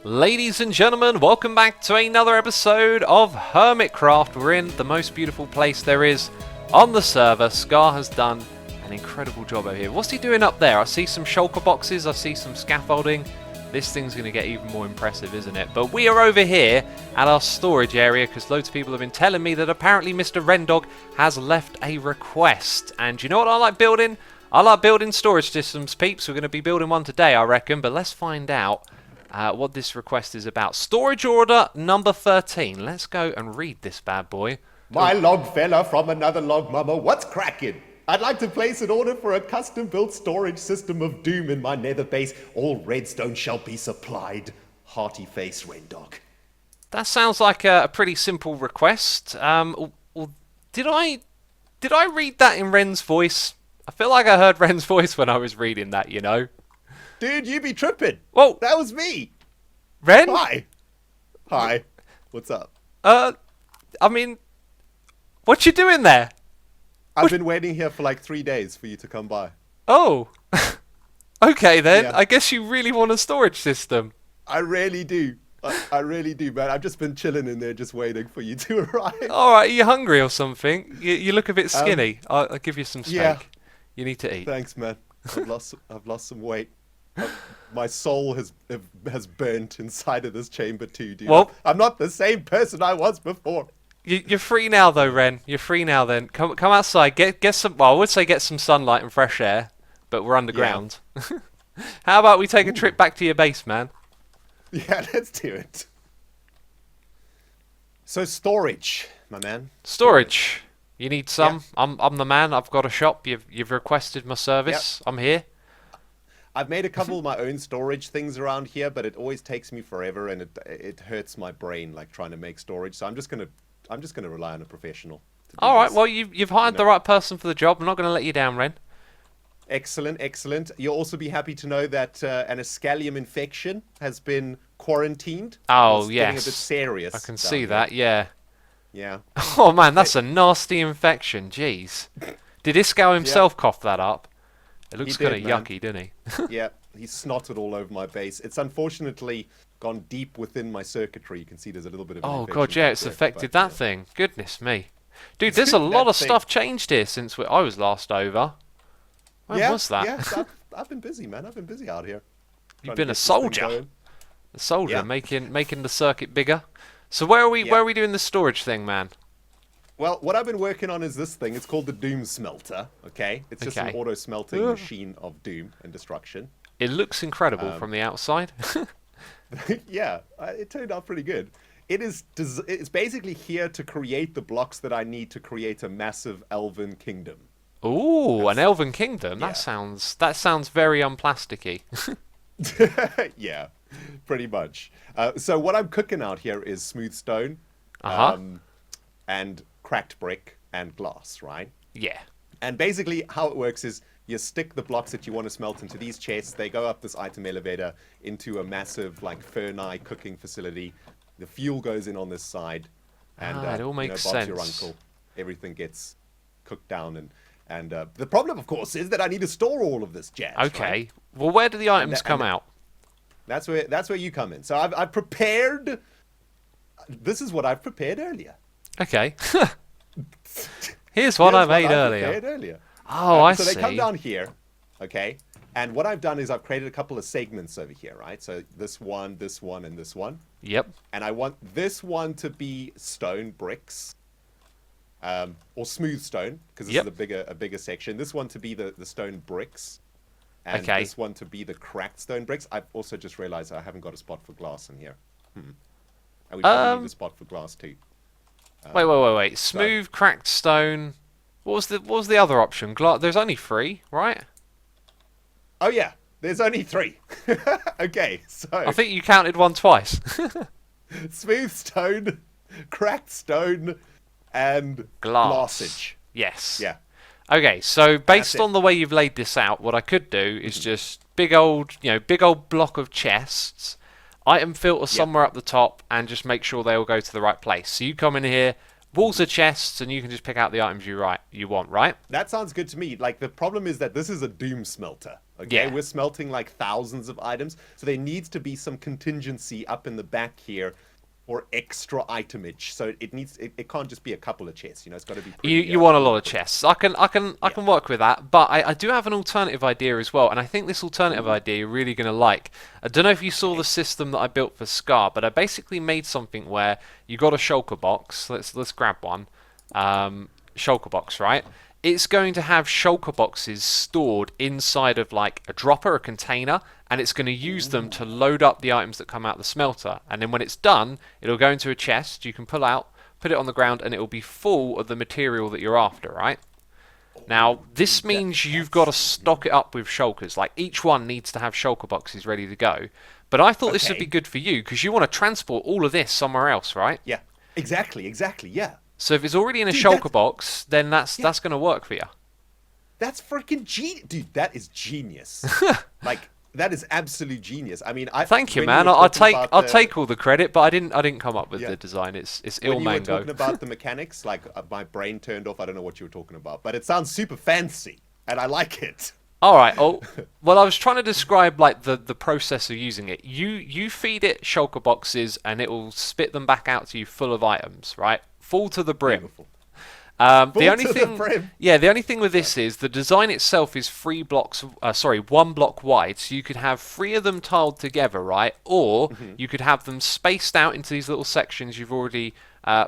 Ladies and gentlemen, welcome back to another episode of Hermitcraft. We're in the most beautiful place there is on the server. Scar has done an incredible job over here. What's he doing up there? I see some shulker boxes, I see some scaffolding. This thing's going to get even more impressive, isn't it? But we are over here at our storage area because loads of people have been telling me that apparently Mr. Rendog has left a request. And you know what I like building? I like building storage systems, peeps. We're going to be building one today, I reckon. But let's find out what this request is about. Storage order number 13. Let's go and read this bad boy. My log fella from another log mama, what's cracking? I'd like to place an order for a custom-built storage system of Doom in my nether base. All redstone shall be supplied. Hearty face, Rendog. That sounds like a pretty simple request. Did I read that in Ren's voice? I feel like I heard Ren's voice when I was reading that, you know. Dude, you be tripping. Whoa. That was me. Ren? Hi. Hi. What's up? I mean, what you doing there? I've been waiting here for like 3 days for you to come by. Oh. Okay then. Yeah. I guess you really want a storage system. I really do. I really do, man. I've just been chilling in there just waiting for you to arrive. Alright, are you hungry or something? You look a bit skinny. I'll give you some steak. Yeah. You need to eat. Thanks, man. I've lost some weight. My soul has burnt inside of this chamber too, dude. Well, I'm not the same person I was before. You're free now, though, Ren. You're free now. Then come outside. Get some. Well, I would say get some sunlight and fresh air, but we're underground. Yeah. How about we take a trip back to your base, man? Yeah, let's do it. So storage, my man. Storage. You need some. Yeah. I'm the man. I've got a shop. You've requested my service. Yep. I'm here. I've made a couple of my own storage things around here, but it always takes me forever, and it hurts my brain like trying to make storage. So I'm just gonna rely on a professional. All right. Well, you've hired the right person for the job. I'm not going to let you down, Ren. Excellent, excellent. You'll also be happy to know that an escallium infection has been quarantined. Oh, it's yes. getting a bit serious. I can see that. Yeah. Yeah. Oh man, that's a nasty infection. Jeez. Did Isco himself cough that up? It looks kind of yucky, didn't he? Yeah, he snotted all over my base. It's unfortunately gone deep within my circuitry. You can see there's a little bit of an Oh infection god, yeah, it's affected that thing. Goodness me. Dude, there's a lot of stuff changed here since I was last over. When was that? Yeah, I've been busy, man. I've been busy out here. You've been a soldier. A soldier, making the circuit bigger. So where are we doing the storage thing, man? Well, what I've been working on is this thing. It's called the Doom Smelter, okay? It's just an auto-smelting machine of doom and destruction. It looks incredible from the outside. Yeah, it turned out pretty good. It's basically here to create the blocks that I need to create a massive elven kingdom. Ooh, an elven kingdom? Yeah. That sounds very unplasticky. Yeah, pretty much. So what I'm cooking out here is smooth stone and cracked brick and glass, right? Yeah. And basically how it works is you stick the blocks that you want to smelt into these chests. They go up this item elevator into a massive like furnace cooking facility. The fuel goes in on this side, and it all makes sense. Your uncle, everything gets cooked down, and the problem, of course, is that I need to store all of this jazz. Okay. Right? Well, where do the items come out? That's where you come in. So I've prepared. This is what I've prepared earlier. Okay. Here's what I made earlier. Oh, I see. So they come down here, okay? And what I've done is I've created a couple of segments over here, right? So this one, and this one. Yep. And I want this one to be stone bricks, or smooth stone, because this is a bigger section. This one to be the stone bricks, and this one to be the cracked stone bricks. I've also just realized I haven't got a spot for glass in here. And we probably need a spot for glass too. Wait. Smooth, cracked stone. What was the other option? There's only 3, right? Oh yeah, there's only 3. Okay, so I think you counted one twice. Smooth stone, cracked stone, and glassage. Yes. Yeah. Okay, so based on the way you've laid this out, what I could do is just big old block of chests, item filter somewhere up the top, and just make sure they all go to the right place. So you come in here, walls of chests, and you can just pick out the items you want, right? That sounds good to me. Like, the problem is that this is a Doom Smelter, Okay, Yeah. we're smelting like thousands of items, so there needs to be some contingency up in the back here for extra itemage. So it can't just be a couple of chests. It's got to be pretty. You want a lot of pretty. chests. I can work with that, but I do have an alternative idea as well, and I think this alternative idea you're really going to like. I don't know if you saw the system that I built for Scar, but I basically made something where you got a shulker box. Let's grab one. Shulker box, right? It's going to have shulker boxes stored inside of like a dropper, a container, and it's going to use them to load up the items that come out the smelter. And then when it's done, it'll go into a chest you can pull out, put it on the ground, and it will be full of the material that you're after, right? Now, this means you've got to stock it up with shulkers. Like, each one needs to have shulker boxes ready to go. But I thought this would be good for you, because you want to transport all of this somewhere else, right? Yeah, exactly, yeah. So if it's already in a shulker box, then that's going to work for you. That's freaking genius. Dude, that is genius. Like, that is absolute genius. I mean, thank you, man. I'll take all the credit, but I didn't come up with the design. It's Il Mango. When you were talking about the mechanics, like my brain turned off. I don't know what you were talking about, but it sounds super fancy, and I like it. All right. Oh, well, I was trying to describe like the process of using it. You feed it shulker boxes, and it will spit them back out to you full of items, right? Full to the brim. Beautiful. The only thing with this is the design itself is 1 block wide, so you could have 3 of them tiled together, right? Or you could have them spaced out into these little sections you've already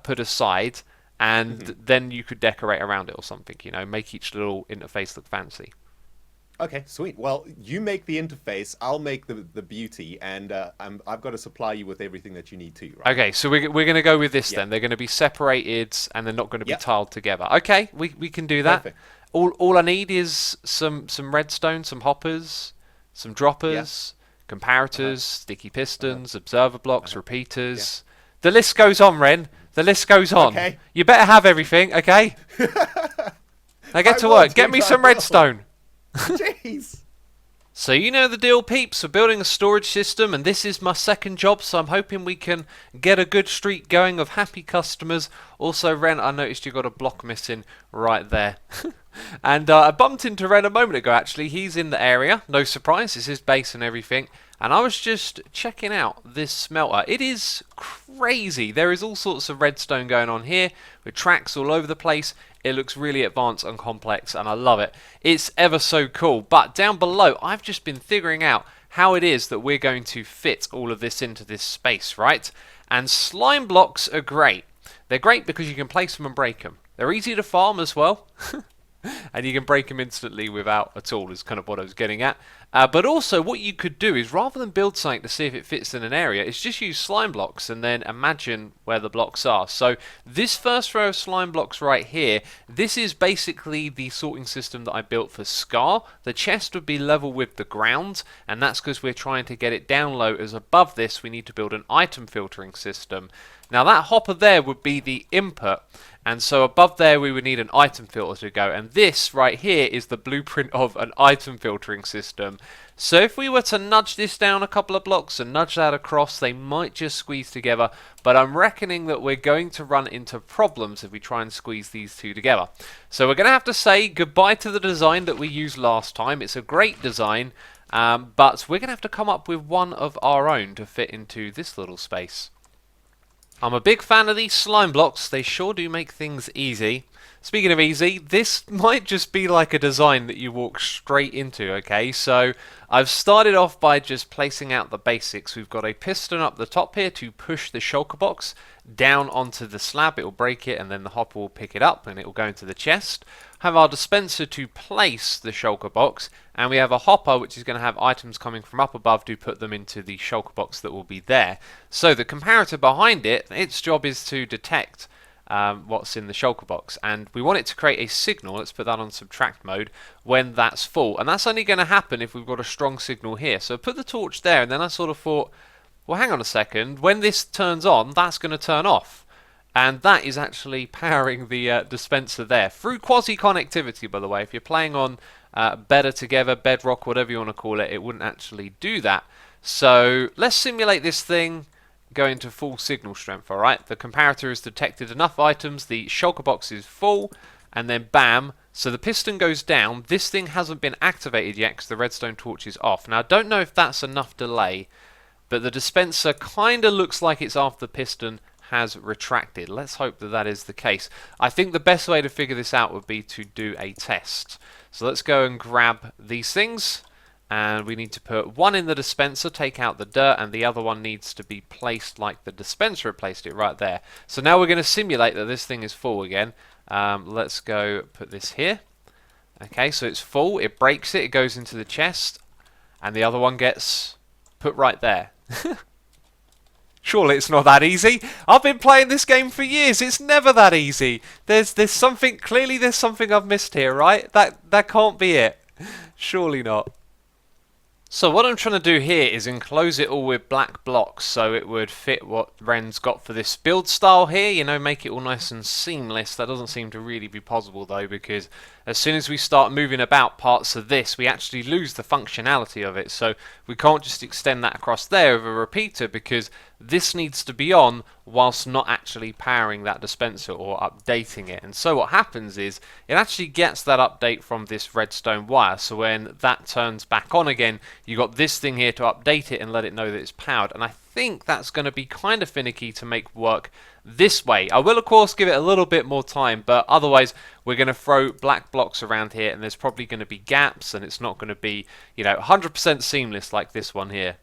put aside, and then you could decorate around it or something, make each little interface look fancy. Okay, sweet. Well, you make the interface, I'll make the beauty, and I've got to supply you with everything that you need too, right? Okay, so we're going to go with this then. They're going to be separated, and they're not going to be tiled together. Okay, we can do that. Perfect. All I need is some redstone, some hoppers, some droppers, comparators, sticky pistons, observer blocks, repeaters. The list goes on, Ren. The list goes on. Okay. You better have everything, okay? Now get to work. Get me some redstone. Jeez. So you know the deal, peeps. We're building a storage system, and this is my second job, so I'm hoping we can get a good streak going of happy customers. Also, Ren, I noticed you got a block missing right there. And I bumped into Ren a moment ago, actually. He's in the area. No surprise, it's his base and everything. And I was just checking out this smelter. It is crazy. There is all sorts of redstone going on here with tracks all over the place. It looks really advanced and complex, and I love it. It's ever so cool. But down below, I've just been figuring out how it is that we're going to fit all of this into this space, right? And slime blocks are great. They're great because you can place them and break them. They're easy to farm as well. And you can break them instantly without a tool, is kind of what I was getting at. But also, what you could do is, rather than build something to see if it fits in an area, is just use slime blocks and then imagine where the blocks are. So this first row of slime blocks right here, this is basically the sorting system that I built for Scar. The chest would be level with the ground, and that's because we're trying to get it down low, as above this we need to build an item filtering system. Now that hopper there would be the input, and so above there we would need an item filter to go, and this right here is the blueprint of an item filtering system. So if we were to nudge this down a couple of blocks and nudge that across, they might just squeeze together, but I'm reckoning that we're going to run into problems if we try and squeeze these two together. So we're going to have to say goodbye to the design that we used last time. It's a great design, but we're going to have to come up with one of our own to fit into this little space. I'm a big fan of these slime blocks. They sure do make things easy. Speaking of easy, this might just be like a design that you walk straight into, okay? So I've started off by just placing out the basics. We've got a piston up the top here to push the shulker box down onto the slab. It will break it, and then the hopper will pick it up and it will go into the chest. Have our dispenser to place the shulker box, and we have a hopper which is going to have items coming from up above to put them into the shulker box that will be there. So the comparator behind it, its job is to detect what's in the shulker box, and we want it to create a signal. Let's put that on subtract mode when that's full, and that's only going to happen if we've got a strong signal here. So put the torch there, and then I sort of thought, well, hang on a second, when this turns on, that's going to turn off. And that is actually powering the dispenser there through quasi-connectivity, by the way. If you're playing on Better Together, Bedrock, whatever you want to call it, it wouldn't actually do that. So let's simulate this thing going to full signal strength, alright? The comparator has detected enough items, the shulker box is full, and then bam, So the piston goes down. This thing hasn't been activated yet because the redstone torch is off. Now I don't know if that's enough delay, but the dispenser kind of looks like it's after the piston has retracted. Let's hope that that is the case. I think the best way to figure this out would be to do a test. So let's go and grab these things, and we need to put one in the dispenser, take out the dirt, and the other one needs to be placed like the dispenser had placed it right there. So now we're going to simulate that this thing is full again. Let's go put this here. Okay, so it's full, it breaks it, it goes into the chest, and the other one gets put right there. Surely it's not that easy. I've been playing this game for years. It's never that easy. There's something, clearly there's something I've missed here, right? That can't be it. Surely not. So what I'm trying to do here is enclose it all with black blocks so it would fit what Ren's got for this build style here, you know, make it all nice and seamless. That doesn't seem to really be possible though, because as soon as we start moving about parts of this, we actually lose the functionality of it. So we can't just extend that across there with a repeater, because this needs to be on whilst not actually powering that dispenser or updating it. And so what happens is it actually gets that update from this redstone wire. So when that turns back on again, you got this thing here to update it and let it know that it's powered. And I think that's going to be kind of finicky to make work this way. I will of course give it a little bit more time, but otherwise we're going to throw black blocks around here, and there's probably going to be gaps, and it's not going to be, you know, 100% seamless like this one here.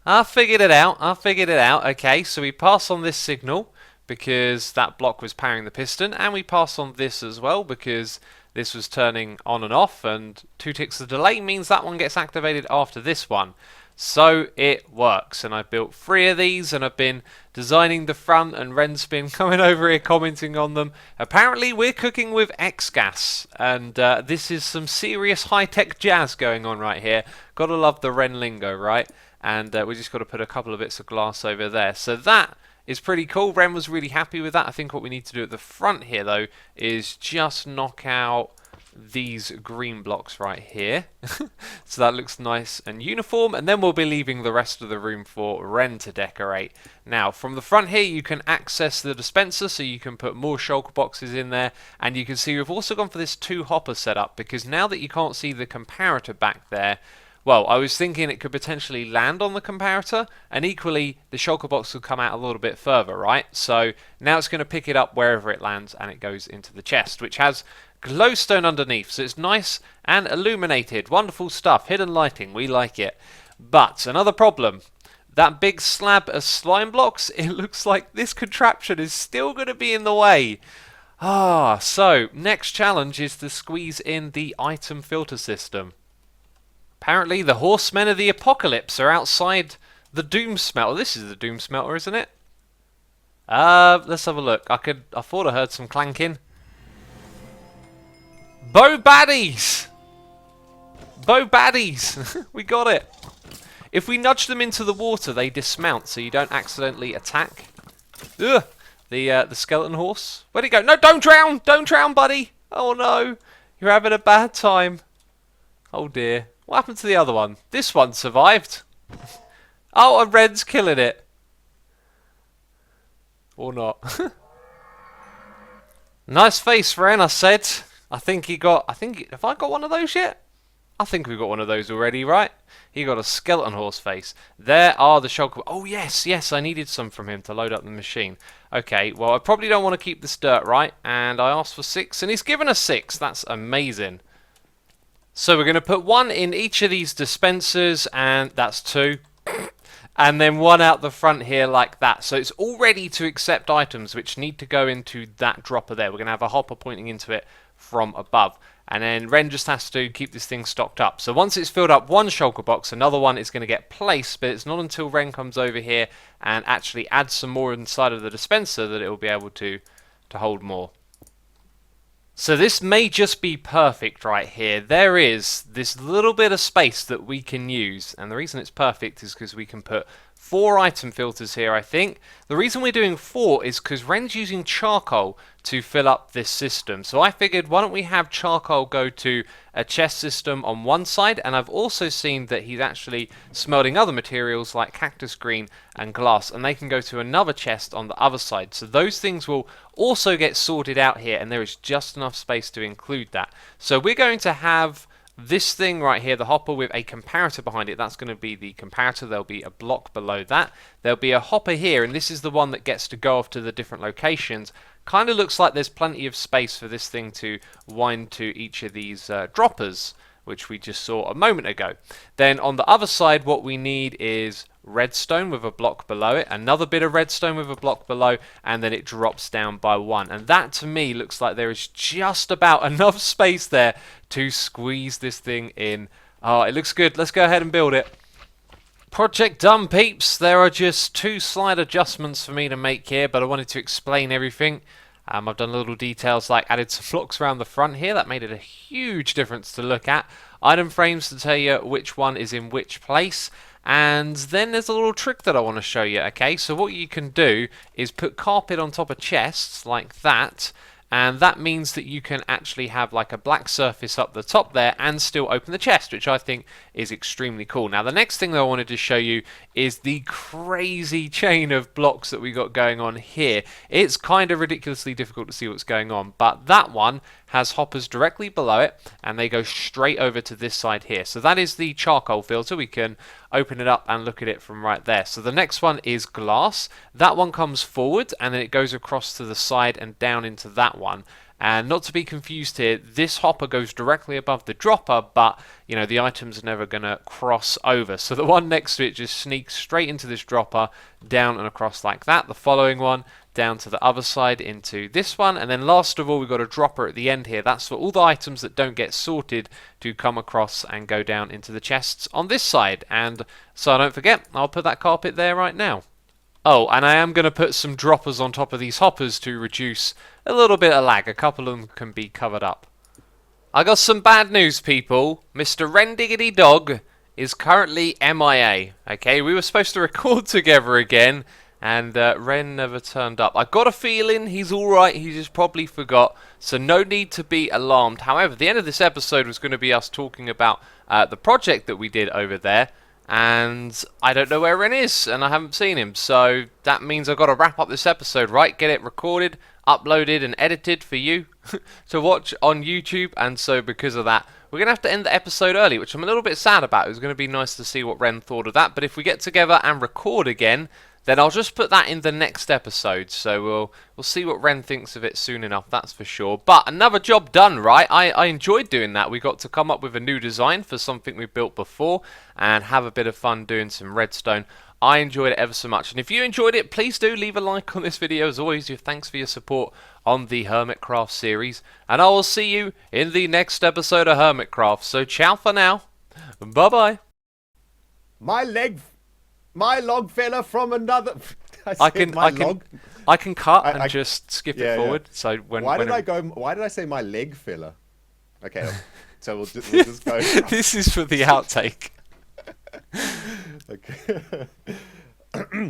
I figured it out. Okay, so we pass on this signal because that block was powering the piston, and we pass on this as well because this was turning on and off, and 2 ticks of delay means that one gets activated after this one. So it works, and I built 3 of these, and I've been designing the front, and Ren's been coming over here commenting on them. Apparently we're cooking with X-gas, and this is some serious high-tech jazz going on right here. Gotta love the Ren lingo, right? And we just got to put a couple of bits of glass over there. So that is pretty cool. Ren was really happy with that. I think what we need to do at the front here, though, is just knock out these green blocks right here. So that looks nice and uniform. And then we'll be leaving the rest of the room for Ren to decorate. Now, from the front here, you can access the dispenser, so you can put more shulker boxes in there. And you can see we've also gone for this 2-hopper setup, because now that you can't see the comparator back there, well, I was thinking it could potentially land on the comparator, and equally the shulker box could come out a little bit further, right? So now it's going to pick it up wherever it lands, and it goes into the chest, which has glowstone underneath, so it's nice and illuminated. Wonderful stuff. Hidden lighting, we like it. But another problem, that big slab of slime blocks, it looks like this contraption is still going to be in the way. So next challenge is to squeeze in the item filter system. Apparently the horsemen of the apocalypse are outside the Doom Smelter. This is the Doom Smelter, isn't it? Let's have a look. I thought I heard some clanking. Bo baddies! Bo baddies! We got it. If we nudge them into the water, they dismount, so you don't accidentally attack. Ugh! The skeleton horse. Where'd he go? No, don't drown! Don't drown, buddy! Oh no! You're having a bad time. Oh dear. What happened to the other one? This one survived. Oh, and Ren's killing it. Or not. Nice face, Ren, I said. Have I got one of those yet? I think we've got one of those already, right? He got a skeleton horse face. There are the shulker. Oh, yes, I needed some from him to load up the machine. Okay, well, I probably don't want to keep this dirt, right? And I asked for 6, and he's given us 6. That's amazing. So we're going to put 1 in each of these dispensers, and that's 2. And then 1 out the front here like that. So it's all ready to accept items which need to go into that dropper there. We're going to have a hopper pointing into it from above. And then Ren just has to keep this thing stocked up. So once it's filled up 1 shulker box, another one is going to get placed, but it's not until Ren comes over here and actually adds some more inside of the dispenser that it will be able to hold more. So this may just be perfect right here. There is this little bit of space that we can use, and the reason it's perfect is because we can put 4 item filters here, I think. The reason we're doing 4 is because Ren's using charcoal to fill up this system. So I figured, why don't we have charcoal go to a chest system on one side, and I've also seen that he's actually smelting other materials like cactus green and glass, and they can go to another chest on the other side. So those things will also get sorted out here, and there is just enough space to include that. So we're going to have this thing right here, the hopper with a comparator behind it. That's going to be the comparator. There'll be a block below that. There'll be a hopper here, and this is the one that gets to go off to the different locations. Kind of looks like there's plenty of space for this thing to wind to each of these droppers, which we just saw a moment ago. Then on the other side, what we need is redstone with a block below it, another bit of redstone with a block below, and then it drops down by 1. And that to me looks like there is just about enough space there to squeeze this thing in. Oh, it looks good. Let's go ahead and build it. Project done, peeps. There are just 2 slight adjustments for me to make here, but I wanted to explain everything. I've done little details like added some blocks around the front here. That made it a huge difference to look at. Item frames to tell you which one is in which place. And then there's a little trick that I want to show you, okay? So what you can do is put carpet on top of chests like that, and that means that you can actually have like a black surface up the top there and still open the chest, which I think is extremely cool. Now the next thing that I wanted to show you is the crazy chain of blocks that we got going on here. It's kind of ridiculously difficult to see what's going on, but that one has hoppers directly below it, and they go straight over to this side here. So that is the charcoal filter. We can open it up and look at it from right there. So the next one is glass. That one comes forward, and then it goes across to the side and down into that one. And not to be confused here, this hopper goes directly above the dropper, but you know the items are never going to cross over. So the one next to it just sneaks straight into this dropper, down and across like that. The following one down to the other side into this one, and then last of all we've got a dropper at the end here. That's for all the items that don't get sorted to come across and go down into the chests on this side. And so don't forget, I'll put that carpet there right now. Oh, and I am going to put some droppers on top of these hoppers to reduce a little bit of lag. A couple of them can be covered up. I got some bad news, people. Mr. Rendog is currently MIA. Okay, we were supposed to record together again, and Ren never turned up. I got a feeling he's alright, he just probably forgot, so no need to be alarmed. However, the end of this episode was going to be us talking about the project that we did over there, and I don't know where Ren is, and I haven't seen him, so that means I've got to wrap up this episode, right? Get it recorded, uploaded, and edited for you to watch on YouTube, and so because of that, we're going to have to end the episode early, which I'm a little bit sad about. It was going to be nice to see what Ren thought of that, but if we get together and record again, then I'll just put that in the next episode, so we'll see what Ren thinks of it soon enough, that's for sure. But another job done, right? I enjoyed doing that. We got to come up with a new design for something we built before and have a bit of fun doing some redstone. I enjoyed it ever so much, and if you enjoyed it, please do leave a like on this video. As always, thanks for your support on the Hermitcraft series, and I will see you in the next episode of Hermitcraft. So ciao for now, bye-bye. My log fella from another. I can cut and just skip it forward. Yeah. So why did I say my leg filler? Okay, so we'll just go. This is for the outtake. Okay.